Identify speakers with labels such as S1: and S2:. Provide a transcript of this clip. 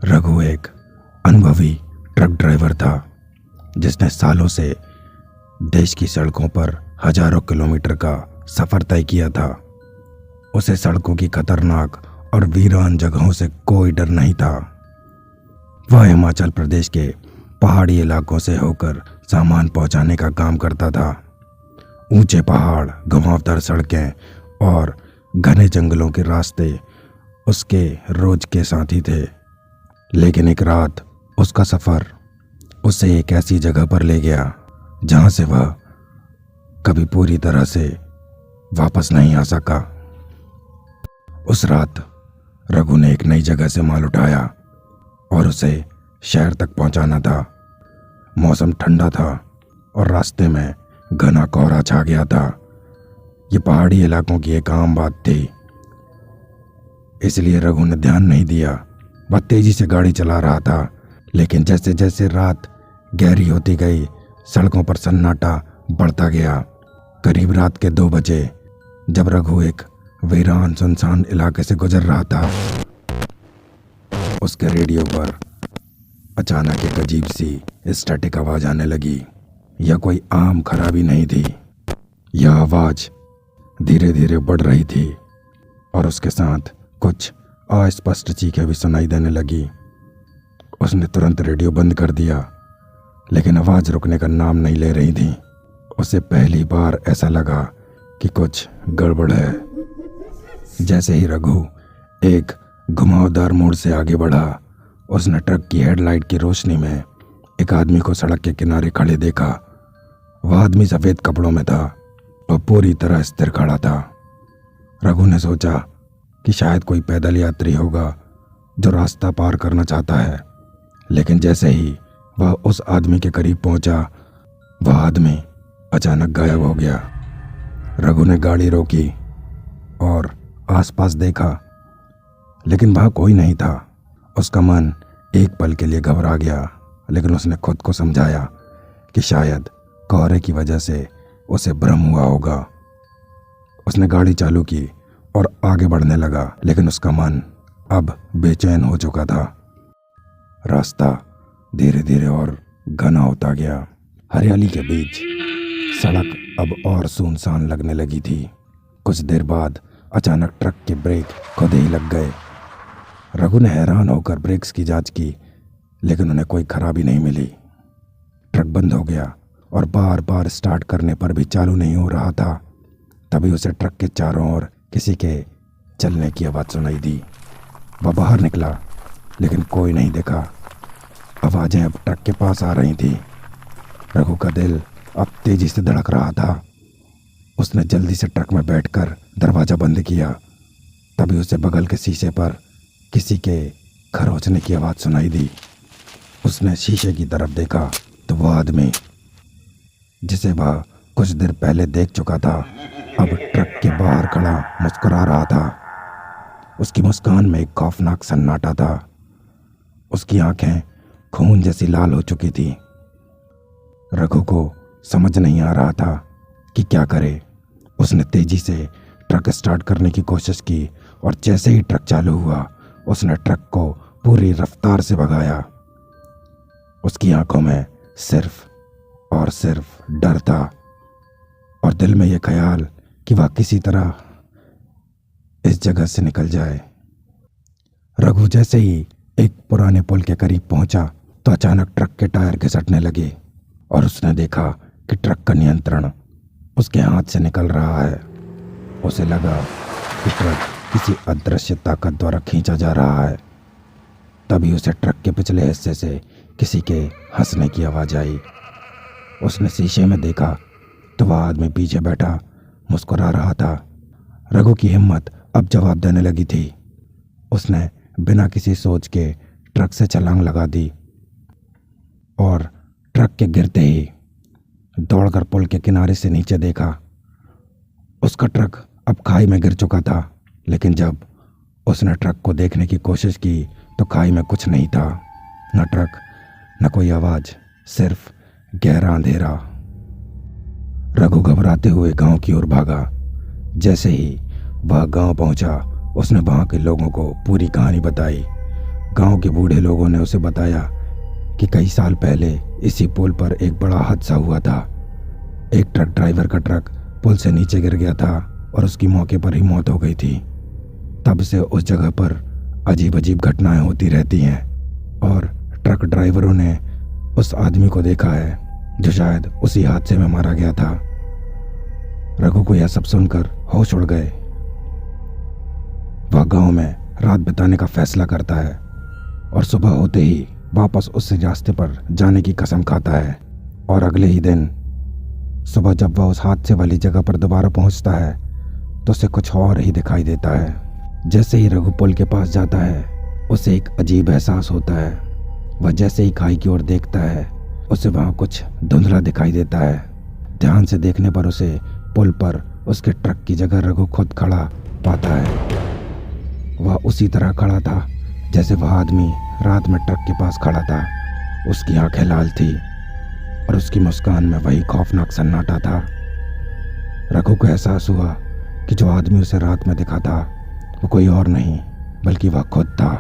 S1: रघु एक अनुभवी truck driver था जिसने सालों से देश की सड़कों पर हजारों किलोमीटर का सफर तय किया था। उसे सड़कों की खतरनाक और वीरान जगहों से कोई डर नहीं था। वह हिमाचल प्रदेश के पहाड़ी इलाकों से होकर सामान पहुंचाने का काम करता था। ऊंचे पहाड़, घुमावदार सड़कें और घने जंगलों के रास्ते उसके रोज के साथी थे। लेकिन एक रात उसका सफर उसे एक ऐसी जगह पर ले गया जहां से वह कभी पूरी तरह से वापस नहीं आ सका। उस रात रघु ने एक नई जगह से माल उठाया और उसे शहर तक पहुंचाना था। मौसम ठंडा था और रास्ते में घना कोहरा छा गया था। ये पहाड़ी इलाकों की एक आम बात थी, इसलिए रघु ने ध्यान नहीं दिया। वह तेजी से गाड़ी चला रहा था, लेकिन जैसे जैसे रात गहरी होती गई सड़कों पर सन्नाटा बढ़ता गया। करीब रात के 2 बजे जब रघु एक वीरान सुनसान इलाके से गुजर रहा था, उसके रेडियो पर अचानक एक अजीब सी स्टैटिक आवाज आने लगी। यह कोई आम खराबी नहीं थी। यह आवाज धीरे धीरे बढ़ रही थी और उसके साथ कुछ अस्पष्ट चीखें भी सुनाई देने लगी। उसने तुरंत रेडियो बंद कर दिया, लेकिन आवाज रुकने का नाम नहीं ले रही थी। उसे पहली बार ऐसा लगा कि कुछ गड़बड़ है। जैसे ही रघु एक घुमावदार मोड़ से आगे बढ़ा, उसने ट्रक की हेडलाइट की रोशनी में एक आदमी को सड़क के किनारे खड़े देखा। वह आदमी सफेद कपड़ों में था और पूरी तरह स्थिर खड़ा था। रघु ने सोचा कि शायद कोई पैदल यात्री होगा जो रास्ता पार करना चाहता है, लेकिन जैसे ही वह उस आदमी के करीब पहुंचा, वह आदमी अचानक गायब हो गया। रघु ने गाड़ी रोकी और आसपास देखा, लेकिन वहां कोई नहीं था। उसका मन एक पल के लिए घबरा गया, लेकिन उसने खुद को समझाया कि शायद कोहरे की वजह से उसे भ्रम हुआ होगा। उसने गाड़ी चालू की और आगे बढ़ने लगा, लेकिन उसका मन अब बेचैन हो चुका था। रास्ता धीरे धीरे और घना होता गया। हरियाली के बीच सड़क अब और सुनसान लगने लगी थी। कुछ देर बाद अचानक ट्रक के ब्रेक खुद ही लग गए। रघु ने हैरान होकर ब्रेक्स की जांच की, लेकिन उन्हें कोई खराबी नहीं मिली। ट्रक बंद हो गया और बार बार स्टार्ट करने पर भी चालू नहीं हो रहा था। तभी उसे ट्रक के चारों ओर किसी के चलने की आवाज़ सुनाई दी। वह बाहर निकला, लेकिन कोई नहीं देखा। आवाज़ें अब ट्रक के पास आ रही थी। रघु का दिल अब तेजी से धड़क रहा था। उसने जल्दी से ट्रक में बैठकर दरवाज़ा बंद किया। तभी उसे बगल के शीशे पर किसी के खरोचने की आवाज़ सुनाई दी। उसने शीशे की तरफ देखा तो वह आदमी जिसे वह कुछ देर पहले देख चुका था, अब ट्रक के बाहर खड़ा मुस्कुरा रहा था। उसकी मुस्कान में एक खौफनाक सन्नाटा था। उसकी आंखें खून जैसी लाल हो चुकी थी। रघु को समझ नहीं आ रहा था कि क्या करे। उसने तेजी से ट्रक स्टार्ट करने की कोशिश की और जैसे ही ट्रक चालू हुआ, उसने ट्रक को पूरी रफ्तार से भगाया। उसकी आंखों में सिर्फ और सिर्फ डर था और दिल में यह ख्याल कि वह किसी तरह इस जगह से निकल जाए। रघु जैसे ही एक पुराने पुल के करीब पहुंचा तो अचानक ट्रक के टायर घिसटने लगे और उसने देखा कि ट्रक का नियंत्रण उसके हाथ से निकल रहा है। उसे लगा कि ट्रक किसी अदृश्य ताकत द्वारा खींचा जा रहा है। तभी उसे ट्रक के पिछले हिस्से से किसी के हंसने की आवाज आई। उसने शीशे में देखा तो वह आदमी पीछे बैठा मुस्कुरा रहा था। रघु की हिम्मत अब जवाब देने लगी थी। उसने बिना किसी सोच के ट्रक से छलांग लगा दी और ट्रक के गिरते ही दौड़कर पुल के किनारे से नीचे देखा। उसका ट्रक अब खाई में गिर चुका था, लेकिन जब उसने ट्रक को देखने की कोशिश की तो खाई में कुछ नहीं था। न ट्रक, न कोई आवाज, सिर्फ गहरा अंधेरा। रघु घबराते हुए गांव की ओर भागा। जैसे ही वह गांव पहुंचा, उसने वहां के लोगों को पूरी कहानी बताई। गांव के बूढ़े लोगों ने उसे बताया कि कई साल पहले इसी पुल पर एक बड़ा हादसा हुआ था। एक ट्रक ड्राइवर का ट्रक पुल से नीचे गिर गया था और उसकी मौके पर ही मौत हो गई थी। तब से उस जगह पर अजीब अजीब घटनाएं होती रहती हैं और ट्रक ड्राइवरों ने उस आदमी को देखा है जो शायद उसी हादसे में मारा गया था। रघु को यह सब सुनकर होश उड़ गए। वह गांव में रात बिताने का फैसला करता है और सुबह होते ही वापस उस रास्ते पर जाने की कसम खाता है। और अगले ही दिन सुबह जब वह उस हादसे वाली जगह पर दोबारा पहुंचता है तो उसे कुछ और ही दिखाई देता है। जैसे ही रघु पुल के पास जाता है उसे एक अजीब एहसास होता है। वह जैसे ही खाई की ओर देखता है उसे वहां कुछ धुंधला दिखाई देता है। ध्यान से देखने पर उसे पुल पर उसके ट्रक की जगह रघु खुद खड़ा पाता है। वह उसी तरह खड़ा था जैसे वह आदमी रात में ट्रक के पास खड़ा था। उसकी आंखें लाल थी और उसकी मुस्कान में वही खौफनाक सन्नाटा था। रघु को एहसास हुआ कि जो आदमी उसे रात में दिखा था वो कोई और नहीं बल्कि वह खुद था।